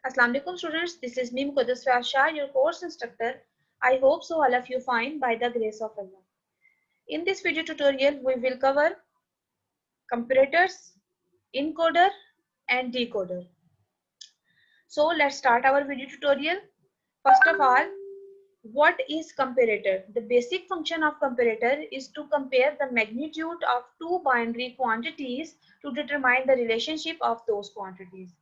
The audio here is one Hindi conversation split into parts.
Assalamu alaikum students, this is me Muqaddas Fayaz Shah, your course instructor. I hope so all of you fine by the grace of Allah. In this video tutorial, we will cover comparators, encoder and decoder. So let's start our video tutorial. First of all, what is comparator? The basic function of comparator is to compare the magnitude of two binary quantities to determine the relationship of those quantities.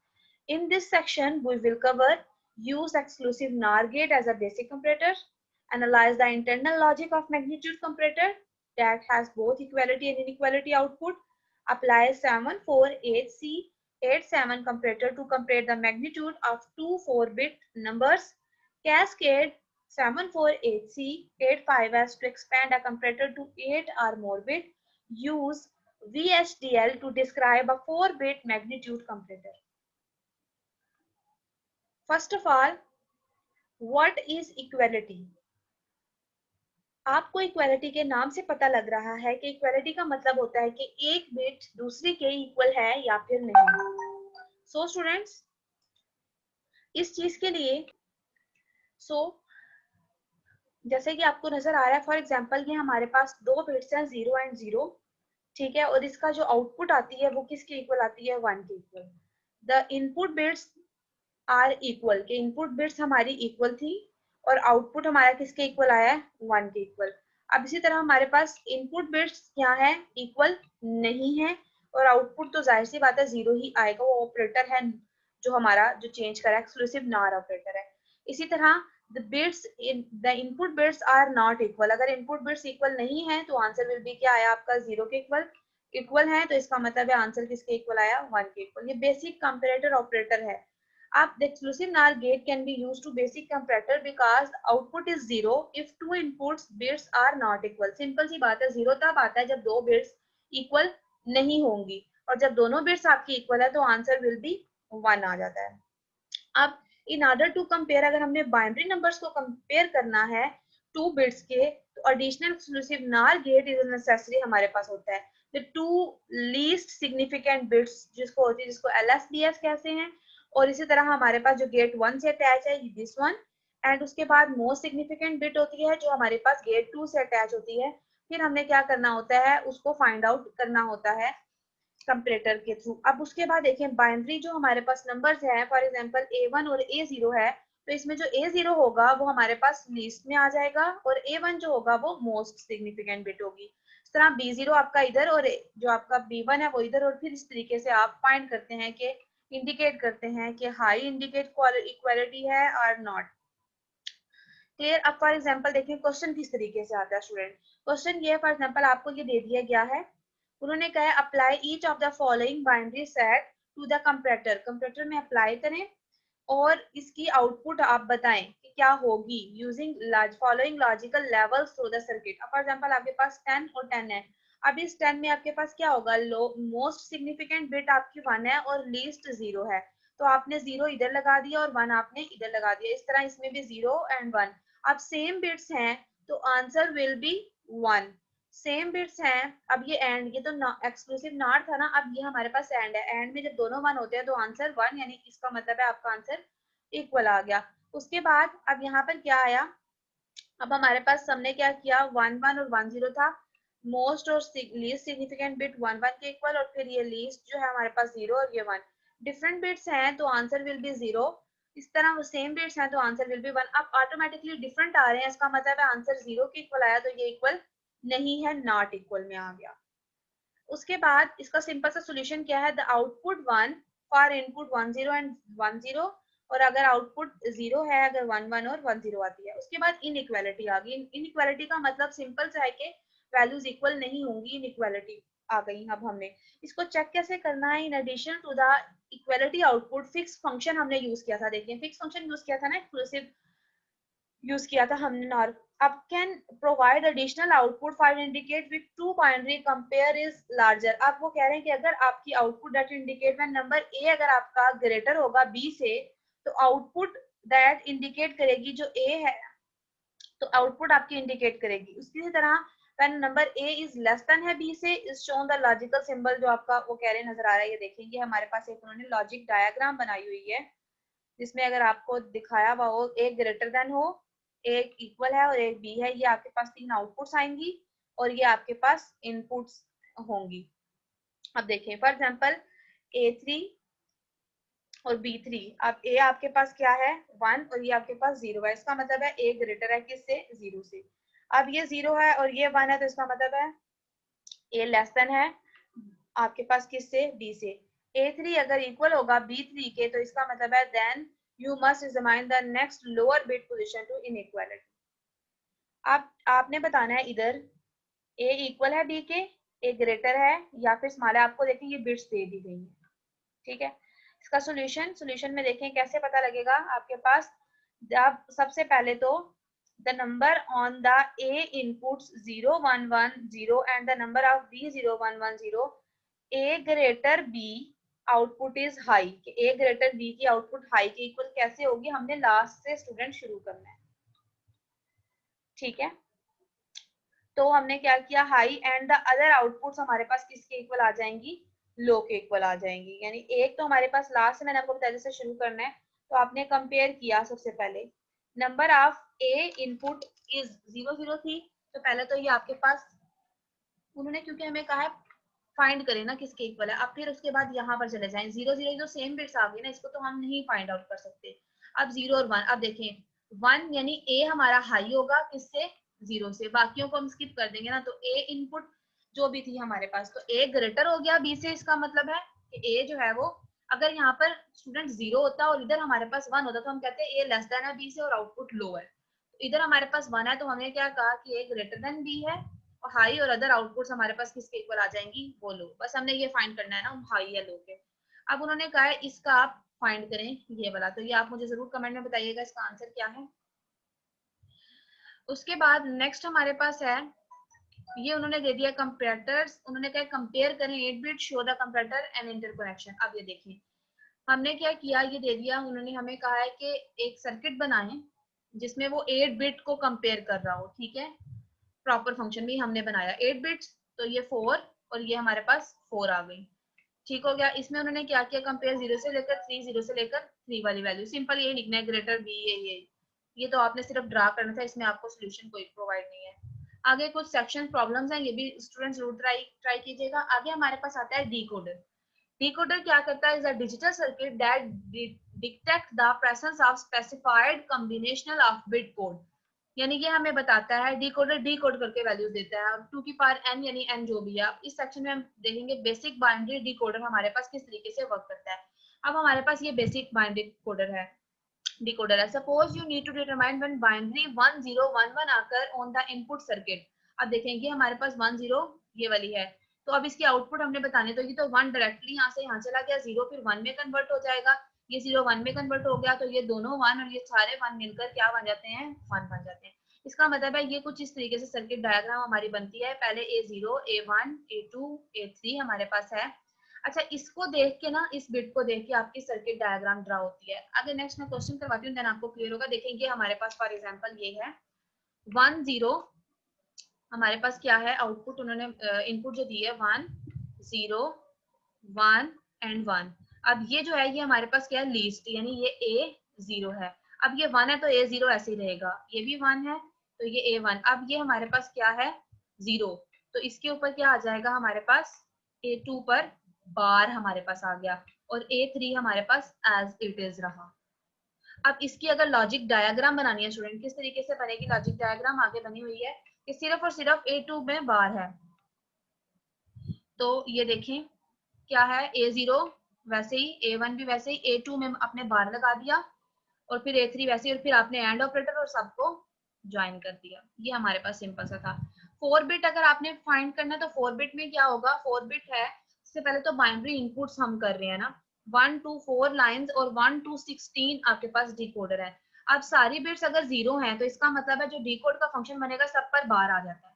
In this section, we will cover use exclusive NOR gate as a basic comparator, analyze the internal logic of magnitude comparator that has both equality and inequality output, apply 748C87 comparator to compare the magnitude of two 4-bit numbers, cascade 748C85S to expand a comparator to 8 or more bit, use VHDL to describe a 4-bit magnitude comparator. First of all what is equality? आपको इक्वालिटी के नाम से पता लग रहा है कि इक्वालिटी का मतलब होता है कि एक बिट दूसरे के इक्वल है या फिर नहीं। सो स्टूडेंट्स, इस चीज के लिए जैसे कि आपको नजर आ रहा है, फॉर एग्जांपल ये हमारे पास दो बिट्स हैं 0 एंड 0, ठीक है, और इसका जो आउटपुट आती है वो किसके इक्वल आती है? 1 के equal. The input bits are equal, के इनपुट बिट्स हमारी इक्वल थी और आउटपुट हमारा किसके इक्वल आया है? 1 के इक्वल। अब इसी तरह हमारे पास इनपुट बिट्स क्या है? इक्वल नहीं है, और आउटपुट तो जाहिर सी बात है 0 ही आएगा, वो ऑपरेटर है जो हमारा जो चेंज करा एक्सक्लूसिव नॉर ऑपरेटर है। इसी तरह the input bits are not equal, अगर इनपुट बिट्स इक्वल नहीं है तो आंसर विल बी क्या आया आपका? 0 के इक्वल। इक्वल है तो इसका मतलब है आंसर किसके इक्वल आया? 1 के इक्वल। ये बेसिक कंपैरेटर ऑपरेटर है। Up the exclusive NOR gate can be used to basic comparator because output is 0 if two inputs bits are not equal. Simple सी बात है, 0 तब आता है जब दो बिट्स इक्वल नहीं होंगी, और जब दोनों बिट्स आपकी इक्वल है तो आंसर विल बी 1 आ जाता है। अब इन ऑर्डर टू कंपेयर, अगर हमने बाइनरी नंबर्स को कंपेयर करना है टू बिट्स के, तो additional exclusive NOR gate is necessary हमारे पास होता है। The two least significant bits जिसको होती है, जिसको LSBS कहते हैं, और इसी तरह हमारे पास जो गेट 1 से अटैच है दिस वन, एंड उसके बाद मोस्ट सिग्निफिकेंट बिट होती है जो हमारे पास गेट 2 से अटैच होती है। फिर हमने क्या करना होता है? उसको फाइंड आउट करना होता है कंपैरेटर के थ्रू। अब उसके बाद देखें, बाइनरी जो हमारे पास नंबर्स है, फॉर एग्जांपल A1 और A0 है, तो इसमें जो A0 होगा वो हमारे पास लीस्ट में आ जाएगा, और A1 जो होगा वो मोस्ट सिग्निफिकेंट बिट होगी। इस तरह B0 आपका इधर और जो आपका B1 है वो इधर, और फिर इस तरीके से आप फाइंड करते हैं कि इंडिकेट करते हैं कि हाई इंडिकेट इक्वालिटी है और नॉट। क्लियर? अब फॉर एग्जांपल देखिए क्वेश्चन किस तरीके से आता है स्टूडेंट। क्वेश्चन ये है, फॉर एग्जांपल आपको ये दे दिया गया है, उन्होंने कहा है apply each of the following binary set to the comparator. Comparator में अप्लाई करें और इसकी आउटपुट आप बताएं कि क्या होगी using following logical levels through the circuit. For example आपके पास 10 और 10 है। अब इस 10 में आपके पास क्या होगा? मोस्ट सिग्निफिकेंट बिट आपकी 1 है और लीस्ट 0 है, तो आपने 0 इधर लगा दिया और 1 आपने इधर लगा दिया। इस तरह इसमें भी 0 एंड 1। अब सेम बिट्स हैं तो answer will be 1। Same bits हैं। अब ये एंड, ये तो एक्सक्लूसिव नॉट था ना, अब ये हमारे पास एंड है। एंड में जब दोनों 1 होते हैं तो आंसर 1, यानी इसका मतलब है आपका आंसर इक्वल आ गया। उसके बाद अब यहाँ पर क्या आया? अब हमारे पास हमने क्या किया? 1 1 और 1 0 था। मोस्ट और लीस्ट सिग्निफिकेंट बिट 1 1 के इक्वल, और फिर ये लीस्ट जो है हमारे पास 0 और ये 1। डिफरेंट बिट्स हैं तो आंसर विल बी 0। इस तरह वो सेम बिट्स हैं तो आंसर विल बी 1। अब ऑटोमेटिकली डिफरेंट आ रहे हैं, इसका मतलब है आंसर 0 के इक्वल आया, तो ये इक्वल नहीं है, नॉट इक्वल में आ गया। उसके बाद इसका सिंपल सा सोल्यूशन क्या है? The output 1 for input 1 0 and 1 0, और अगर आउटपुट 0 है, अगर 1 1 और 1 0 आती है। उसके बाद इनइक्वालिटी आ गई। इनइक्वालिटी का मतलब सिंपल सा है कि वैल्यूज इक्वल नहीं होंगी, इनइक्वालिटी आ गई। अब हमने इसको चेक कैसे करना है? In addition to the equality output fix function हमने यूज किया था। देखिए फिक्स फंक्शन यूज किया था ना, एक्सक्लूसिव यूज किया था हमने नॉर। अब can provide additional output for indicate with to binary compare is larger. अब वो कह रहे हैं कि अगर आपकी output that indicate when number A अगर आपका ग्रेटर होगा बी से, तो आउटपुट दैट इंडिकेट करेगी जो ए है, तो आउटपुट आपकी इंडिकेट करेगी। उसी तरह when number A is less than है बी से, is shown the logical symbol, जो आपका वो कह रहे नजर आ रहा है, ये देखेंगे हमारे पास एक उन्होंने लॉजिक डायग्राम बनाई हुई है। जिसमें अगर आपको दिखाया हुआ हो एक ग्रेटर देन हो, एक इक्वल है और एक बी है, ये आपके पास 3 आउटपुट्स आएंगी और ये आपके पास इनपुट्स होंगी। अब देखें फॉर एग्जांपल A3 और B3। अब ए आपके पास क्या है 1 और ये आपके पास 0 है, इसका मतलब है ए ग्रेटर है किससे 0 से। अब ये 0 है और ये 1 है तो इसका मतलब है ए लेस देन है आपके पास किससे बी से। A3 अगर इक्वल होगा B3 के तो इसका मतलब है then you must determine the next lower bit position to inequality. आपने बताना है इधर ए इक्वल है बी के, ए ग्रेटर है या फिर स्मॉल है। आपको देखें ये बिट्स दे दी गई है, ठीक है। इसका सॉल्यूशन में देखें कैसे पता लगेगा आपके पास। जब सबसे पहले तो the number on the A inputs 0 1 1 0 and the number of B 0 1 1 0, A greater B output is high. A greater B की आउटपुट हाई के इक्वल कैसे होगी, हमने लास्ट से स्टूडेंट शुरू करना है, ठीक है। तो हमने क्या किया, high and the other outputs हमारे पास किसके इक्वल आ जाएंगी, लो के इक्वल आ जाएंगी। यानी एक तो हमारे पास लास्ट से मैंने आपको बताया जैसे शुरू करना है, तो आपने कंपेयर किया सबसे पहले number of A input is 0 0 थी, तो पहले तो ये आपके पास उन्होंने क्योंकि हमें कहा है फाइंड करें ना किसके इक्वल है। अब फिर उसके बाद यहाँ पर चले जाएं 0 0 जो सेम बिट्स आ गई ना, इसको तो हम नहीं फाइंड आउट कर सकते। अब 0 और 1, अब देखें 1 यानी ए हमारा हाई होगा किससे 0 से, बाकियों को हम स्किप कर देंगे ना। तो ए इनपुट जो भी थी हमारे पास, तो ए ग्रेटर हो गया बी से, इसका मतलब है कि ए जो है वो, अगर यहाँ पर स्टूडेंट 0 होता और इधर हमारे पास 1 होता तो हम कहते हैं ए लेस देन है बी से और आउटपुट लो है। तो इधर हमारे पास 1 है तो हमने क्या कहा कि ए ग्रेटर देन बी है और हाई और अदर आउटपुट्स हमारे पास किसके इक्वल आ जाएंगी, वो लो। बस हमने ये फाइंड करना है ना हाई या लो के। अब उन्होंने कहा है इसका आप फाइंड करें ये वाला, तो ये आप मुझे जरूर कमेंट में बताइएगा इसका आंसर क्या है। उसके बाद नेक्स्ट हमारे पास है, ये उन्होंने दे दिया कंपेरेटर्स। उन्होंने कहा कंपेयर करें 8 bit show the comparator and interconnection. अब ये देखिए हमने क्या किया, ये दे दिया उन्होंने, हमें कहा है कि एक सर्किट बनाएं जिसमें वो 8 बिट को कंपेयर कर रहा हो, ठीक है। प्रॉपर फंक्शन भी हमने बनाया 8 बिट्स, तो ये 4 और ये हमारे पास 4 आ गई, ठीक हो गया। इसमें उन्होंने क्या किया, कंपेयर 0 से लेकर 3, 0 से लेकर 3 वाली वैल्यू, सिंपल यही लिखना है ग्रेटर बी ये तो आपने सिर्फ ड्रा करना था, इसमें आपको सोल्यूशन कोई प्रोवाइड नहीं है। आगे कुछ सेक्शन प्रॉब्लम्स हैं, ये भी स्टूडेंट जरूर ट्राई कीजिएगा। आगे हमारे पास आता है डीकोडर। डीकोडर क्या करता है, is a digital circuit that detect the presence of specified combination of bit code. यानी ये हमें बताता है, डीकोडर डीकोड करके वैल्यूज देता है। 2 की पावर n यानी n जो भी है। इस सेक्शन में हम देखेंगे बेसिक बाइनरी डीकोडर हमारे पास किस तरीके से वर्क करता है। अब हमारे पास ये बेसिक बाइनरी डिकोडर है। Suppose you need to determine when binary 1011 आकर ऑन द इनपुट सर्किट। अब देखेंगे हमारे पास 10 ये वाली है, तो अब इसकी आउटपुट हमने बताने, तो ये तो 1 डायरेक्टली यहाँ से यहाँ चला गया, 0 फिर 1 में कन्वर्ट हो जाएगा, ये 0 1 में कन्वर्ट हो गया, तो ये दोनों 1 और ये सारे 1 मिलकर क्या बन जाते हैं, 1 बन जाते हैं। इसका मतलब है ये कुछ इस तरीके से सर्किट डायग्राम हमारी बनती है। पहले A0 A1 A2 A3 हमारे पास है। अच्छा इसको देख के ना, इस बिट को देख के आपकी सर्किट डायग्राम ड्रा होती है। आगे नेक्स्ट मैं क्वेश्चन करवाती हूँ, देन आपको क्लियर होगा। देखेंगे हमारे पास फॉर एग्जांपल ये है 1 0, हमारे पास क्या है आउटपुट, उन्होंने इनपुट जो दी है 1 0 1 एंड 1। अब ये जो है ये हमारे पास क्या है, लीस्ट, यानी ये A0 है। अब ये 1 है तो A0 ऐसे ही रहेगा, ये भी 1 है तो ये A1। अब ये हमारे पास क्या है 0, तो इसके ऊपर क्या आ जाएगा हमारे पास, A2 पर बार हमारे पास आ गया और A3 हमारे पास एज इट इज रहा। अब इसकी अगर लॉजिक डायग्राम बनानी है स्टूडेंट, किस तरीके से बनेगी लॉजिक डायग्राम, आगे बनी हुई है कि सिर्फ और सिर्फ A2 में बार है। तो ये देखें क्या है, A0 वैसे ही, A1 भी वैसे ही, A2 में आपने बार लगा दिया और फिर A3 वैसे ही, और फिर आपने एंड ऑपरेटर और सबको ज्वाइन कर दिया। ये हमारे पास सिंपल सा था। 4 बिट अगर आपने फाइंड करना है तो 4 बिट में क्या होगा, 4 बिट है, इससे पहले तो बाइनरी इनपुट्स हम कर रहे हैं ना, 1 to 4 लाइंस और 1 to 16 आपके पास डिकोडर है। अब सारी बिट्स अगर 0 हैं तो इसका मतलब है जो डिकोड का फंक्शन बनेगा सब पर बार आ जाता है,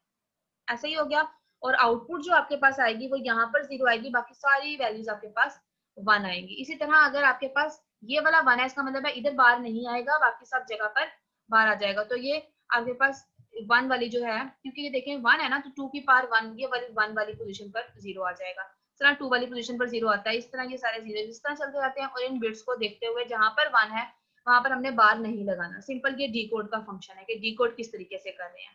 ऐसा ही हो गया। और आउटपुट जो आपके पास आएगी वो यहाँ पर 0 आएगी, बाकी सारी वैल्यूज आपके पास 1 आएंगी। इसी तरह अगर आपके पास ये वाला 1 है, इसका मतलब है इधर बार नहीं आएगा, बाकी सब जगह पर बार आ जाएगा। तो ये आपके पास 1 वाली जो है, क्योंकि ये देखें 1 है ना, तो 2 की पावर 1, ये वाली 1 वाली पोजीशन पर 0 आ जाएगा। इस तरह 2 वाली पोजीशन पर 0 आता है, इस तरह ये सारे 0 इस तरह चलते जाते हैं। और इन बिट्स को देखते हुए जहां पर 1 है वहां पर हमने बार नहीं लगाना। सिंपल ये डिकोड का फंक्शन है कि डिकोड किस तरीके से कर रहे हैं,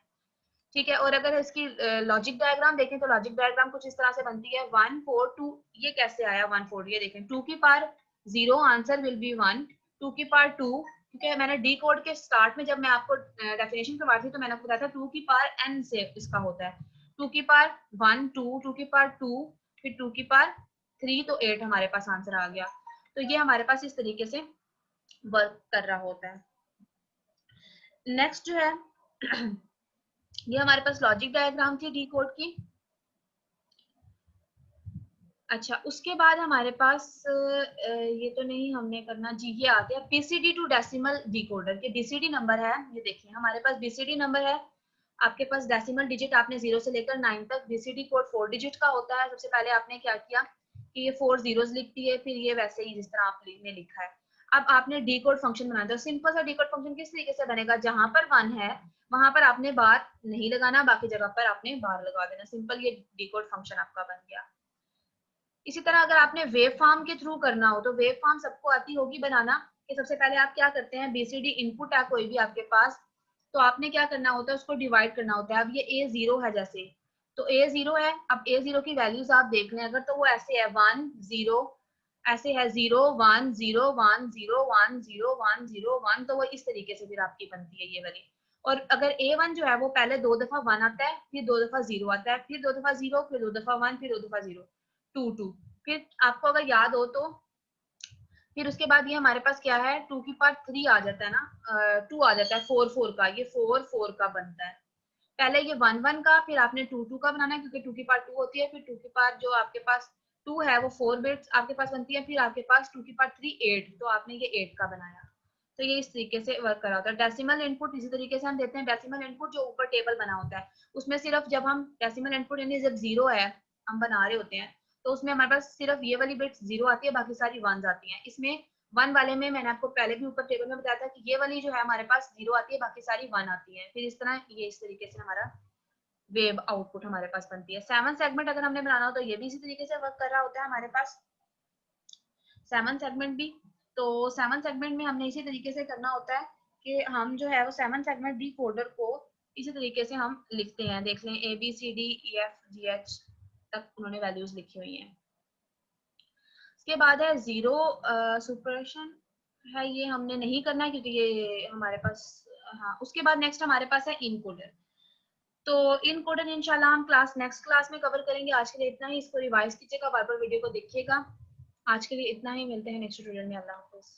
ठीक है। और अगर इसकी लॉजिक डायग्राम देखें तो लॉजिक डायग्राम कुछ इस तरह से बनती है 1 4 2। ये कैसे आया 1 4? ये देखें 2 की पावर 0 आंसर विल बी 1, 2 की पावर 2, क्योंकि मैंने डी कोड के स्टार्ट में जब मैं आपको डेफिनेशन करवा रही थी तो मैंने आपको बताया था 2 की पावर n से इसका होता है, 2 की पावर 1 2, 2 की पावर 2, फिर 2 की पावर 3, तो 8 हमारे पास आंसर आ गया। तो ये हमारे पास इस तरीके से वर्क कर रहा होता है। नेक्स्ट जो है ये हमारे पास लॉजिक डायग्राम थी डी कोड की। अच्छा, उसके बाद हमारे पास ये तो नहीं हमने करना जी, ये आ गया बीसीडी टू डेसिमल डिकोडर के बीसीडी नंबर है। ये देखिए हमारे पास बीसीडी नंबर है, आपके पास डेसिमल डिजिट आपने 0 से लेकर 9 तक, बीसीडी कोड 4 डिजिट का होता है। सबसे पहले आपने क्या किया कि ये 4 जीरोस लिख दिए, फिर ये वैसे ही जिस तरह आपने लिखा है। अब आपने डी कोड फंक्शन बनाना है। सिंपल सा डी कोड फंक्शन किस तरीके से बनेगा, जहां पर 1 है वहां पर आपने बार नहीं लगाना, बाकी जगह पर आपने बार लगा देना। सिंपल ये डी कोड फंक्शन आपका बन गया। इसी तरह अगर आपने वेव फॉर्म के थ्रू करना हो तो वेव फॉर्म सबको आती होगी बनाना, कि सबसे पहले आप क्या करते हैं, बीसीडी इनपुट है कोई भी आपके पास, तो आपने क्या करना होता है उसको डिवाइड करना होता है। अब ये ए 0 है जैसे, तो ए 0 है, अब ए 0 की वैल्यूज आप देख लें अगर, तो वो ऐसे है 1 0, ऐसे है 0 1 0 1 0 1 0 1 0 1, तो वो इस तरीके से फिर आपकी बनती है ये वाली। और अगर A1 जो है वो पहले 2 दफा 1 आता है, फिर 2 दफा 0 आता है, फिर 2 दफा 0, फिर 2 दफा 1, फिर 2 दफा 0, 2 2। फिर आपको अगर याद हो तो फिर उसके बाद ये हमारे पास क्या है 2 की पावर 3 आ जाता है ना, 2 आ जाता है 4 4 का, ये 4 4 का बनता है। पहले ये 1 1 का, फिर आपने 2 2 का बनाना है क्योंकि 2 की पावर 2 होती है, फिर 2 की पावर जो आपके पास 2 है वो 4 बिट्स आपके पास बनती है, फिर आपके पास 2 की पावर 3 8, तो आपने ये 8 का बनाया। तो ये इस तरीके से वर्क करा होता है। डेसिमल इनपुट इसी तरीके से हम देते हैं। डेसिमल इनपुट जो ऊपर टेबल बना होता है उसमें सिर्फ जब हम डेसिमल इनपुट यानी जब 0 है हम बना रहे होते हैं तो उसमें हमारे पास सिर्फ ये वाली बिट्स 0 आती है, बाकी सारी 1 आती हैं। इसमें 1 वाले में मैंने आपको पहले भी ऊपर टेबल में बताया था कि ये वाली जो है हमारे पास 0 आती है, बाकी सारी 1 आती है। फिर इस तरह ये इस तरीके से हमारा वेब आउटपुट हमारे पास बनती है। 7 सेगमेंट अगर हमने बनाना हो तो ये भी इसी तरीके से वर्क कर रहा होता है हमारे पास 7 सेगमेंट भी। तो 7 सेगमेंट में हमने इसी तरीके से करना होता है कि हम जो है वो 7 सेगमेंट डी कोडर को इसी तरीके से हम लिखते हैं। देख लें A B C D E F G H तक उन्होंने वैल्यूज लिखी हुई हैं। इसके बाद है जीरो सुपरेशन है, ये हमने नहीं करना है क्योंकि ये हमारे पास, हाँ। उसके बाद नेक्स्ट हमारे पास है इनकोडर। तो इनकोडर इंशाल्लाह हम नेक्स्ट क्लास में कवर करेंगे। आज के लिए इतना ही, इसको रिवाइज कीजिएगा, बार बार वीडियो को देखिएगा। आज के लिए इतना ही, मिलते हैं नेक्स्ट ट्यूटोरियल में। अल्लाह हाफिज।